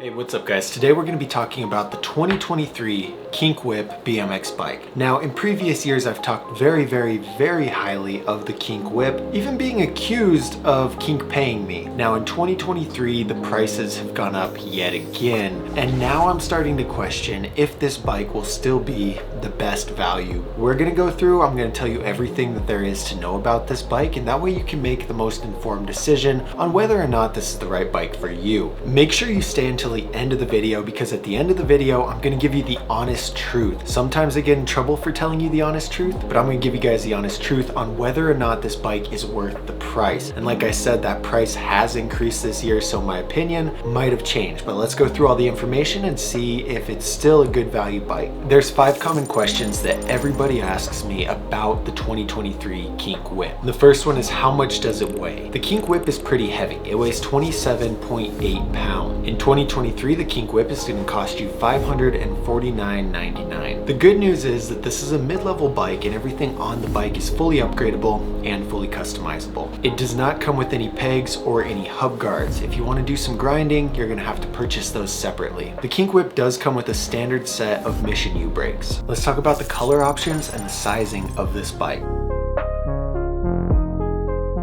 Hey, what's up guys? Today we're going to be talking about the 2023 Kink Whip BMX bike. Now, in previous years I've talked very highly of the Kink Whip, even being accused of kink paying me. Now in 2023 the prices have gone up yet again, and now I'm starting to question if this bike will still be the best value. I'm going to tell you everything that there is to know about this bike, and that way you can make the most informed decision on whether or not this is the right bike for you. Make sure you stay until the end of the video, because at the end of the video I'm going to give you the honest truth. Sometimes I get in trouble for telling you the honest truth, but I'm going to give you guys the honest truth on whether or not this bike is worth the price. And like I said, that price has increased this year, so my opinion might have changed. But let's go through all the information and see if it's still a good value bike. There's 5 common questions that everybody asks me about the 2023 Kink Whip. The first one is, how much does it weigh? The Kink Whip is pretty heavy. It weighs 27.8 pounds. In 2023, the Kink Whip is going to cost you $549.99. The good news is that this is a mid-level bike and everything on the bike is fully upgradable and fully customizable. It does not come with any pegs or any hub guards. If you want to do some grinding, you're going to have to purchase those separately. The Kink Whip does come with a standard set of Mission U brakes. Let's talk about the color options and the sizing of this bike.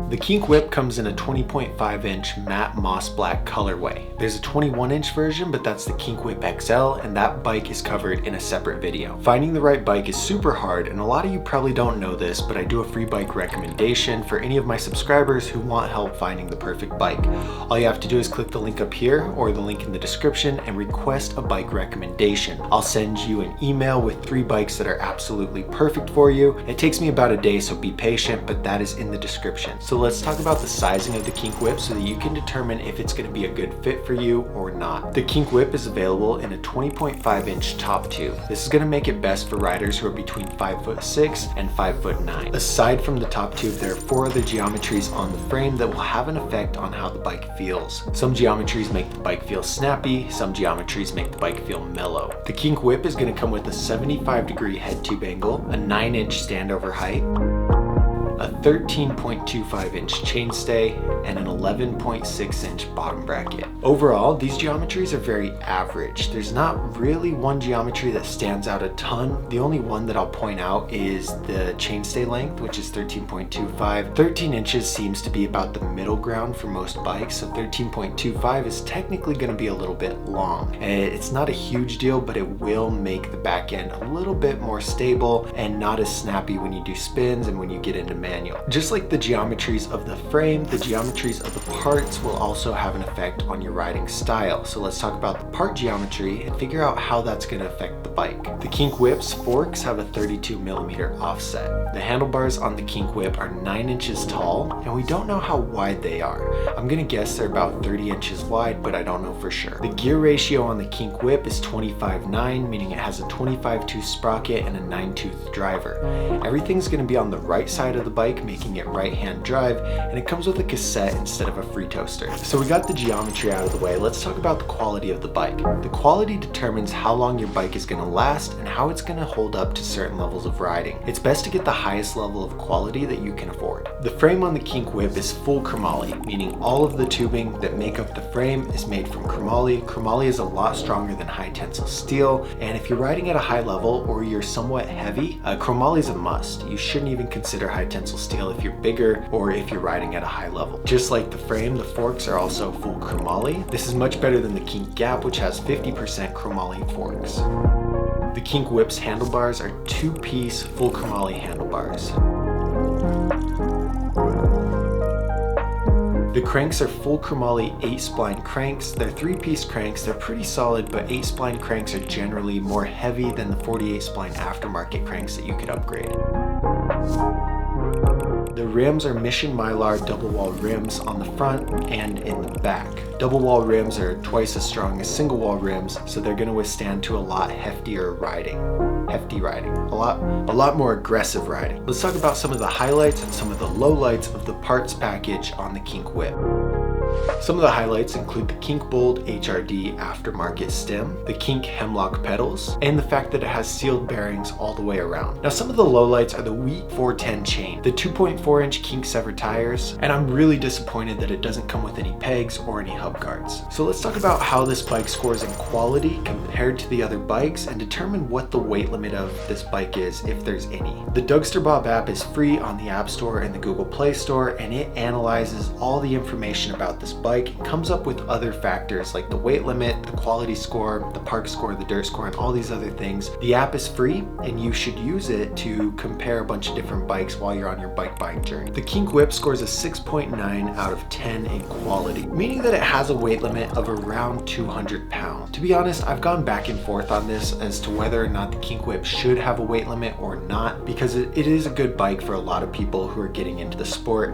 The Kink Whip comes in a 20.5-inch matte moss black colorway. There's a 21-inch version, but that's the Kink Whip XL, and that bike is covered in a separate video. Finding the right bike is super hard, and a lot of you probably don't know this, but I do a free bike recommendation for any of my subscribers who want help finding the perfect bike. All you have to do is click the link up here or the link in the description and request a bike recommendation. I'll send you an email with 3 bikes that are absolutely perfect for you. It takes me about a day, so be patient, but that is in the description. So let's talk about the sizing of the Kink Whip so that you can determine if it's going to be a good fit for you or not. The Kink Whip is available in a 20.5-inch top tube. This is going to make it best for riders who are between 5'6" and 5'9". Aside from the top tube, there are 4 other geometries on the frame that will have an effect on how the bike feels. Some geometries make the bike feel snappy, some geometries make the bike feel mellow. The Kink Whip is going to come with a 75-degree head tube angle, a 9-inch standover height, a 13.25-inch chainstay, and an 11.6-inch bottom bracket. Overall, these geometries are very average. There's not really one geometry that stands out a ton. The only one that I'll point out is the chainstay length, which is 13.25. 13 inches seems to be about the middle ground for most bikes, so 13.25 is technically going to be a little bit long. It's not a huge deal, but it will make the back end a little bit more stable and not as snappy when you do spins and when you get into manual. Just like the geometries of the frame, the geometries of the parts will also have an effect on your riding style. So let's talk about the part geometry and figure out how that's going to affect the bike. The Kink Whip's forks have a 32mm offset. The handlebars on the Kink Whip are 9 inches tall, and we don't know how wide they are. I'm going to guess they're about 30 inches wide, but I don't know for sure. The gear ratio on the Kink Whip is 25/9, meaning it has a 25-tooth sprocket and a 9-tooth driver. Everything's going to be on the right side of the bike, making it right-hand drive, and it comes with a cassette instead of a free toaster. So we got the geometry out of the way. Let's talk about the quality of the bike. The quality determines how long your bike is going to last and how it's going to hold up to certain levels of riding. It's best to get the highest level of quality that you can afford. The frame on the Kink Whip is full chromoly, meaning all of the tubing that make up the frame is made from chromoly. Chromoly is a lot stronger than high tensile steel, and if you're riding at a high level or you're somewhat heavy, chromoly is a must. You shouldn't even consider high tensile steel if you're bigger or if you're riding at a high level. Just like the frame, the forks are also full chromoly. This is much better than the Kink Gap, which has 50% chromoly forks. The Kink Whip's handlebars are 2-piece full chromoly handlebars. The cranks are full chromoly 8-spline cranks. They're 3-piece cranks. They're pretty solid, but 8-spline cranks are generally more heavy than the 48-spline aftermarket cranks that you could upgrade. The rims are Mission Mylar double wall rims on the front and in the back. Double wall rims are twice as strong as single wall rims, so they're going to withstand to a lot heftier riding. Hefty riding. A lot more aggressive riding. Let's talk about some of the highlights and some of the lowlights of the parts package on the Kink Whip. Some of the highlights include the Kink Bold HRD aftermarket stem, the Kink Hemlock pedals, and the fact that it has sealed bearings all the way around. Now some of the lowlights are the Wheat 410 chain, the 2.4-inch Kink Sever tires, and I'm really disappointed that it doesn't come with any pegs or any hub guards. So let's talk about how this bike scores in quality compared to the other bikes and determine what the weight limit of this bike is, if there's any. The Dougsterbob app is free on the App Store and the Google Play Store, and it analyzes all the information about this bike and comes up with other factors like the weight limit, the quality score, the park score, the dirt score, and all these other things. The app is free and you should use it to compare a bunch of different bikes while you're on your bike buying journey. The Kink Whip scores a 6.9 out of 10 in quality, meaning that it has a weight limit of around 200 pounds. To be honest, I've gone back and forth on this as to whether or not the Kink Whip should have a weight limit or not, because it is a good bike for a lot of people who are getting into the sport.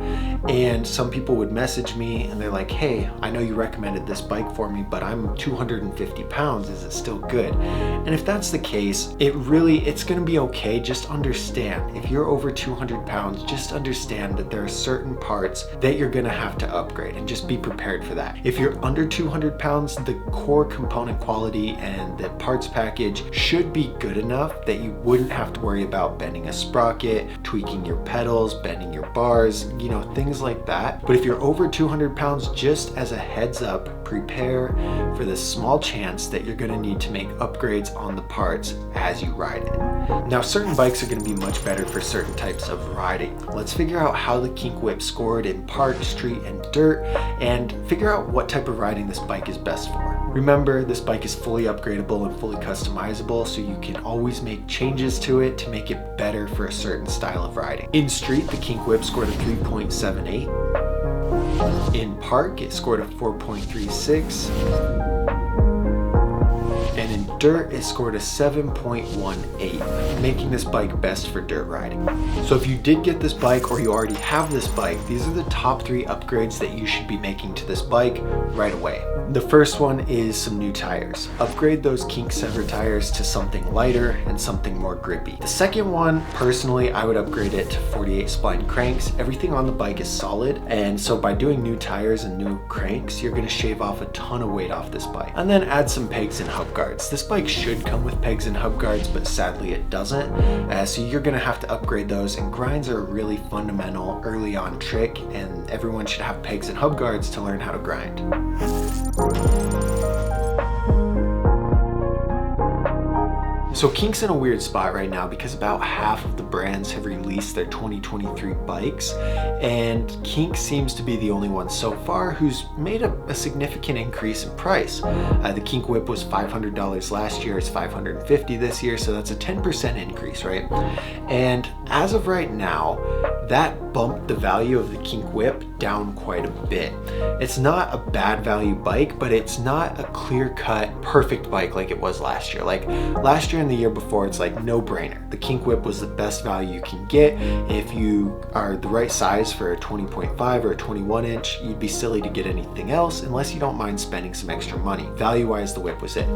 And some people would message me and they're like, hey, I know you recommended this bike for me, but I'm 250 pounds, is it still good? And if that's the case, it's gonna be okay. Just understand, if you're over 200 pounds, just understand that there are certain parts that you're gonna have to upgrade, and just be prepared for that. If you're under 200 pounds, the core component quality and the parts package should be good enough that you wouldn't have to worry about bending a sprocket, tweaking your pedals, bending your bars, you know, things like that. But if you're over 200 pounds, just as a heads up, prepare for the small chance that you're gonna need to make upgrades on the parts as you ride it. Now, certain bikes are gonna be much better for certain types of riding. Let's figure out how the Kink Whip scored in park, street, and dirt, and figure out what type of riding this bike is best for. Remember, this bike is fully upgradable and fully customizable, so you can always make changes to it to make it better for a certain style of riding. In street, the Kink Whip scored a 3.78. In park, it scored a 4.36. And in dirt, it scored a 7.18, making this bike best for dirt riding. So if you did get this bike or you already have this bike, these are the top 3 upgrades that you should be making to this bike right away. The first one is some new tires. Upgrade those Kink Sever tires to something lighter and something more grippy. The second one, personally, I would upgrade it to 48 spline cranks. Everything on the bike is solid, and so by doing new tires and new cranks, you're gonna shave off a ton of weight off this bike. And then add some pegs and hub guards. This bike should come with pegs and hub guards, but sadly it doesn't. So you're gonna have to upgrade those, and grinds are a really fundamental early on trick, and everyone should have pegs and hub guards to learn how to grind. So Kink's in a weird spot right now because about half of the brands have released their 2023 bikes, and Kink seems to be the only one so far who's made a significant increase in price. The Kink Whip was $500 last year, it's $550 this year, so that's a 10% increase, right? And as of right now, that bumped the value of the Kink Whip down quite a bit. It's not a bad value bike, but it's not a clear-cut perfect bike like it was last year. Like last year and the year before, it's like no brainer. The Kink Whip was the best value you can get. If you are the right size for a 20.5 or a 21 inch, you'd be silly to get anything else unless you don't mind spending some extra money. Value-wise, the Whip was it.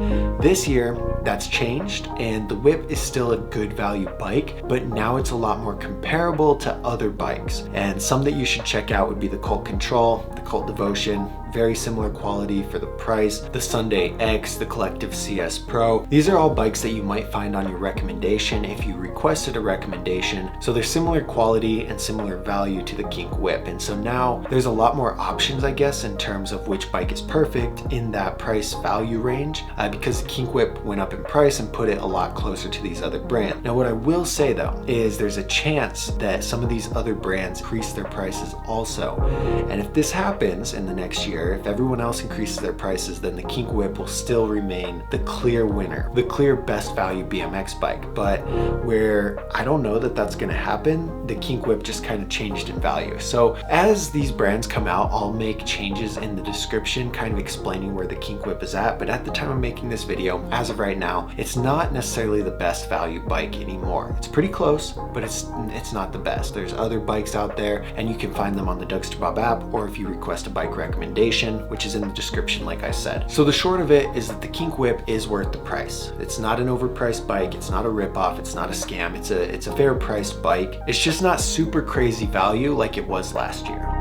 This year, that's changed, and the Whip is still a good value bike, but now it's a lot more comparable to other bikes. And some that you should check out would be the Colt Control, the Colt Devotion, very similar quality for the price, the Sunday X, the Collective CS Pro. These are all bikes that you might find on your recommendation if you requested a recommendation. So they're similar quality and similar value to the Kink Whip. And so now there's a lot more options, I guess, in terms of which bike is perfect in that price value range, because the Kink Whip went up in price and put it a lot closer to these other brands. Now, what I will say though, is there's a chance that some of these other brands increase their prices also. And if this happens in the next year, if everyone else increases their prices, then the Kink Whip will still remain the clear winner, the clear best value BMX bike. But where I don't know that that's gonna happen, the Kink Whip just kind of changed in value. So as these brands come out, I'll make changes in the description kind of explaining where the Kink Whip is at. But at the time of making this video, as of right now, it's not necessarily the best value bike anymore. It's pretty close, but it's not the best. There's other bikes out there, and you can find them on the Dougsterbob app, or if you request a bike recommendation, which is in the description, like I said. So the short of it is that the Kink Whip is worth the price. It's not an overpriced bike, it's not a ripoff, it's not a scam, it's a fair priced bike. It's just not super crazy value like it was last year.